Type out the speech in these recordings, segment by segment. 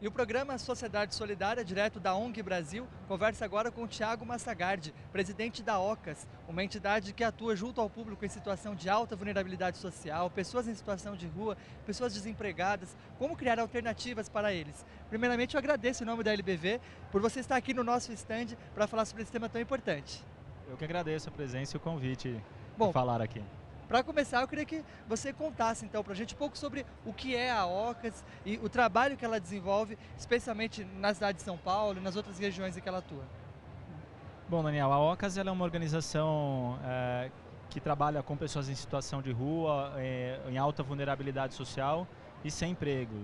E o programa Sociedade Solidária, direto da ONG Brasil, conversa agora com o Thiago Massagardi, presidente da OCAS, uma entidade que atua junto ao público em situação de alta vulnerabilidade social, pessoas em situação de rua, pessoas desempregadas, como criar alternativas para eles. Primeiramente, eu agradeço em nome da LBV por você estar aqui no nosso stand para falar sobre esse tema tão importante. Eu que agradeço a presença e o convite de Bom, falar aqui. para começar, eu queria que você contasse então para a gente um pouco sobre o que é a OCAS e o trabalho que ela desenvolve, especialmente na cidade de São Paulo e nas outras regiões em que ela atua. Bom, Daniel, a OCAS ela é uma organização que trabalha com pessoas em situação de rua, em alta vulnerabilidade social e sem emprego.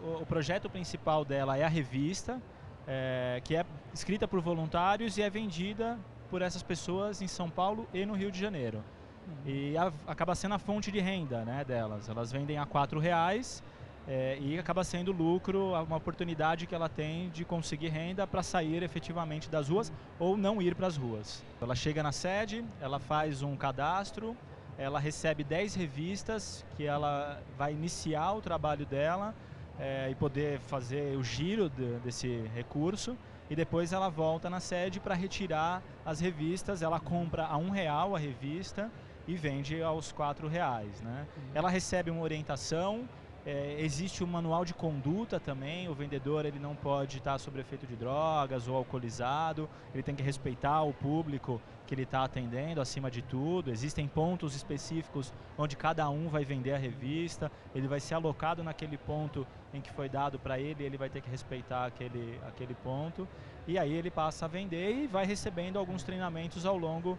O projeto principal dela é a revista, que é escrita por voluntários e é vendida por essas pessoas em São Paulo e no Rio de Janeiro. E acaba sendo a fonte de renda, né, delas. Elas vendem a R$4 e acaba sendo lucro, uma oportunidade que ela tem de conseguir renda para sair efetivamente das ruas ou não ir para as ruas. Ela chega na sede, ela faz um cadastro, ela recebe 10 revistas que ela vai iniciar o trabalho dela e poder fazer o giro desse recurso. E depois ela volta na sede para retirar as revistas, ela compra a R$1 a revista e vende aos R$4, né? Ela recebe uma orientação, existe um manual de conduta também, o vendedor ele não pode estar sob efeito de drogas ou alcoolizado, ele tem que respeitar o público que ele está atendendo acima de tudo, existem pontos específicos onde cada um vai vender a revista, ele vai ser alocado naquele ponto em que foi dado para ele, ele vai ter que respeitar aquele ponto, e aí ele passa a vender e vai recebendo alguns treinamentos ao longo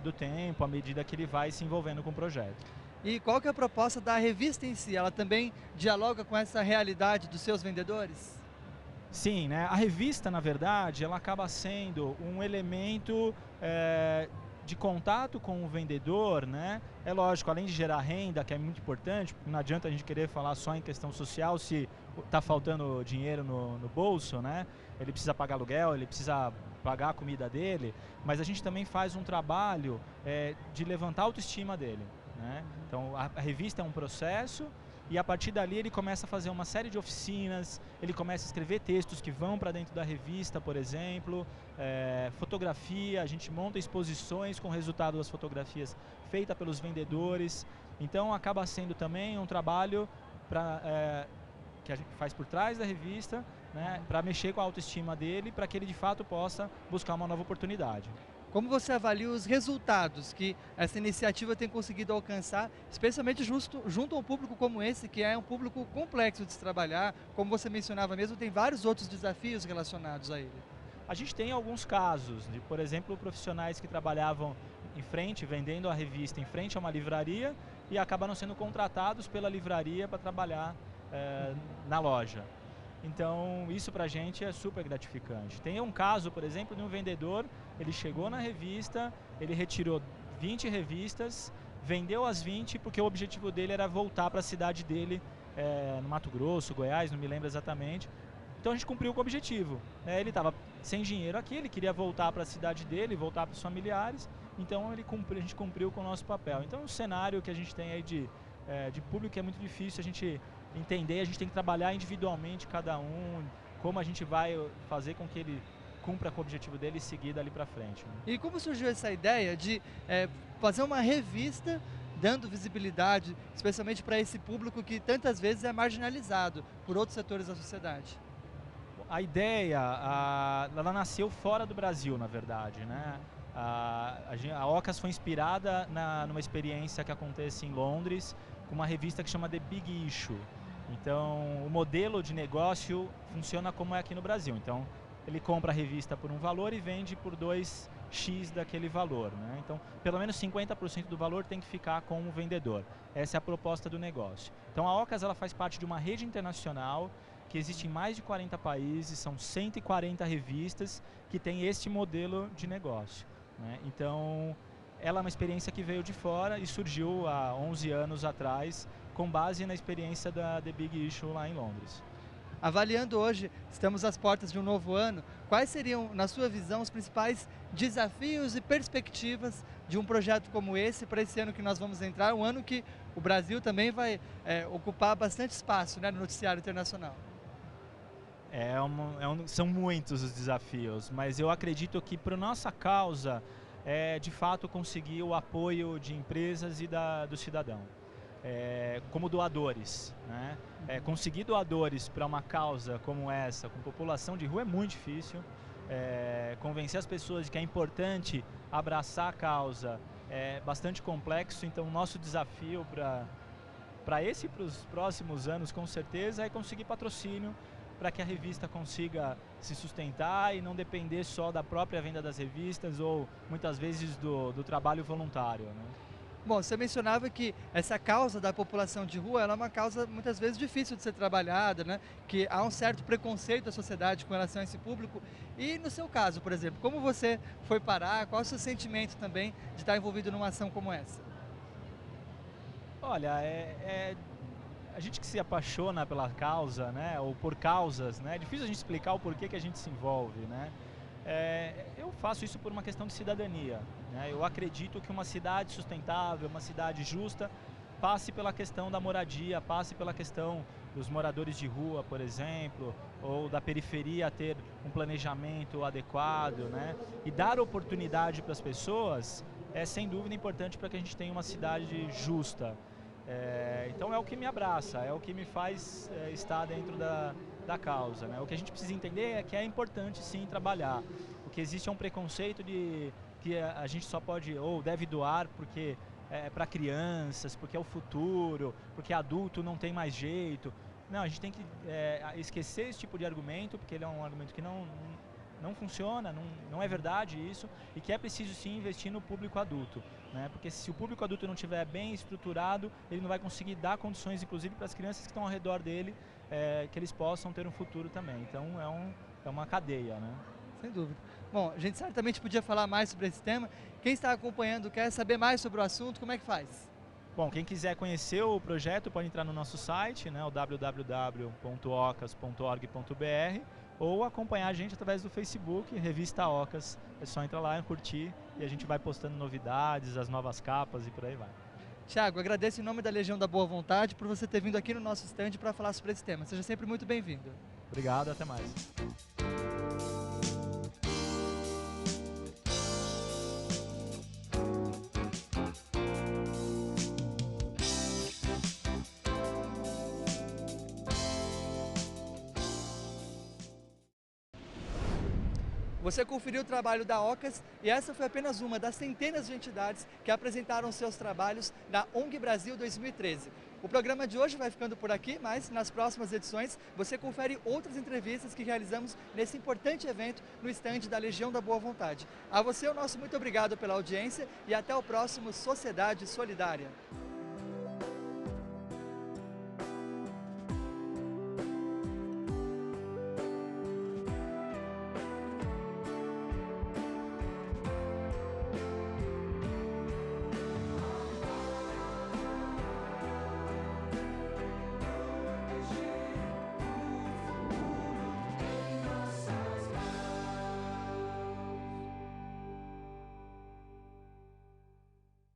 do tempo, à medida que ele vai se envolvendo com o projeto. E qual que é a proposta da revista em si? Ela também dialoga com essa realidade dos seus vendedores? Sim, né? A revista, na verdade, ela acaba sendo um elemento de contato com o vendedor, né? É lógico, além de gerar renda, que é muito importante, não adianta a gente querer falar só em questão social se está faltando dinheiro no bolso, né? Ele precisa pagar aluguel, ele precisa pagar a comida dele, mas a gente também faz um trabalho de levantar a autoestima dele, né? Então a revista é um processo e a partir dali ele começa a fazer uma série de oficinas, ele começa a escrever textos que vão para dentro da revista, por exemplo, fotografia, a gente monta exposições com o resultado das fotografias feitas pelos vendedores, então acaba sendo também um trabalho que a gente faz por trás da revista, né, para mexer com a autoestima dele, para que ele de fato possa buscar uma nova oportunidade. Como você avalia os resultados que essa iniciativa tem conseguido alcançar, especialmente junto a um público como esse, que é um público complexo de se trabalhar, como você mencionava mesmo, tem vários outros desafios relacionados a ele? A gente tem alguns casos de, por exemplo, profissionais que trabalhavam em frente, vendendo a revista em frente a uma livraria e acabaram sendo contratados pela livraria para trabalhar na loja. Então isso pra gente é super gratificante. Tem um caso, por exemplo, de um vendedor, ele chegou na revista, ele retirou 20 revistas, vendeu as 20 porque o objetivo dele era voltar para a cidade dele, no Mato Grosso, Goiás, não me lembro exatamente. Então a gente cumpriu com o objetivo, né? Ele estava sem dinheiro aqui, ele queria voltar para a cidade dele, voltar para os familiares, então a gente cumpriu com o nosso papel. Então o cenário que a gente tem aí de público é muito difícil a gente entender, a gente tem que trabalhar individualmente cada um, como a gente vai fazer com que ele cumpra com o objetivo dele e seguir dali para frente, né? E como surgiu essa ideia de fazer uma revista dando visibilidade, especialmente para esse público que tantas vezes é marginalizado por outros setores da sociedade? A ideia, ela nasceu fora do Brasil, na verdade, né? A OCAS foi inspirada numa experiência que acontece em Londres, com uma revista que chama The Big Issue. Então, o modelo de negócio funciona como é aqui no Brasil. Então, ele compra a revista por um valor e vende por 2x daquele valor, né? Então, pelo menos 50% do valor tem que ficar com o vendedor. Essa é a proposta do negócio. Então, a OCAS ela faz parte de uma rede internacional que existe em mais de 40 países, são 140 revistas que tem este modelo de negócio, né? Então, ela é uma experiência que veio de fora e surgiu há 11 anos atrás, com base na experiência da The Big Issue lá em Londres. Avaliando hoje, estamos às portas de um novo ano, quais seriam, na sua visão, os principais desafios e perspectivas de um projeto como esse para esse ano que nós vamos entrar, um ano que o Brasil também vai ocupar bastante espaço, né, no noticiário internacional? São muitos os desafios, mas eu acredito que para nossa causa é de fato conseguir o apoio de empresas e do cidadão, como doadores, né? Conseguir doadores para uma causa como essa, com população de rua, é muito difícil. Convencer as pessoas de que é importante abraçar a causa é bastante complexo, então o nosso desafio para esse e para os próximos anos, com certeza, é conseguir patrocínio para que a revista consiga se sustentar e não depender só da própria venda das revistas ou muitas vezes do trabalho voluntário, né? Bom, você mencionava que essa causa da população de rua ela é uma causa muitas vezes difícil de ser trabalhada, né? Que há um certo preconceito da sociedade com relação a esse público. E no seu caso, por exemplo, como você foi parar? Qual é o seu sentimento também de estar envolvido numa ação como essa? Olha, a gente que se apaixona pela causa, né, ou por causas, né, é difícil a gente explicar o porquê que a gente se envolve, né. Eu faço isso por uma questão de cidadania, né. Eu acredito que uma cidade sustentável, uma cidade justa, passe pela questão da moradia, passe pela questão dos moradores de rua, por exemplo, ou da periferia ter um planejamento adequado, né, e dar oportunidade para as pessoas é sem dúvida importante para que a gente tenha uma cidade justa. Então é o que me abraça, é o que me faz estar dentro da causa, né? O que a gente precisa entender é que é importante sim trabalhar. O que existe é um preconceito de que a gente só pode ou deve doar porque é para crianças, porque é o futuro, porque adulto não tem mais jeito. Não, a gente tem que esquecer esse tipo de argumento, porque ele é um argumento que não funciona, não é verdade isso, e que é preciso sim investir no público adulto, né? Porque se o público adulto não estiver bem estruturado, ele não vai conseguir dar condições, inclusive para as crianças que estão ao redor dele, que eles possam ter um futuro também. Então é uma cadeia, né? Sem dúvida. Bom, a gente certamente podia falar mais sobre esse tema. Quem está acompanhando quer saber mais sobre o assunto, como é que faz? Bom, quem quiser conhecer o projeto pode entrar no nosso site, né, o www.ocas.org.br, ou acompanhar a gente através do Facebook, Revista Ocas. É só entrar lá e curtir e a gente vai postando novidades, as novas capas e por aí vai. Tiago, agradeço em nome da Legião da Boa Vontade por você ter vindo aqui no nosso stand para falar sobre esse tema. Seja sempre muito bem-vindo. Obrigado, até mais. Você conferiu o trabalho da Ocas e essa foi apenas uma das centenas de entidades que apresentaram seus trabalhos na ONG Brasil 2013. O programa de hoje vai ficando por aqui, mas nas próximas edições você confere outras entrevistas que realizamos nesse importante evento no estande da Legião da Boa Vontade. A você o nosso muito obrigado pela audiência e até o próximo Sociedade Solidária.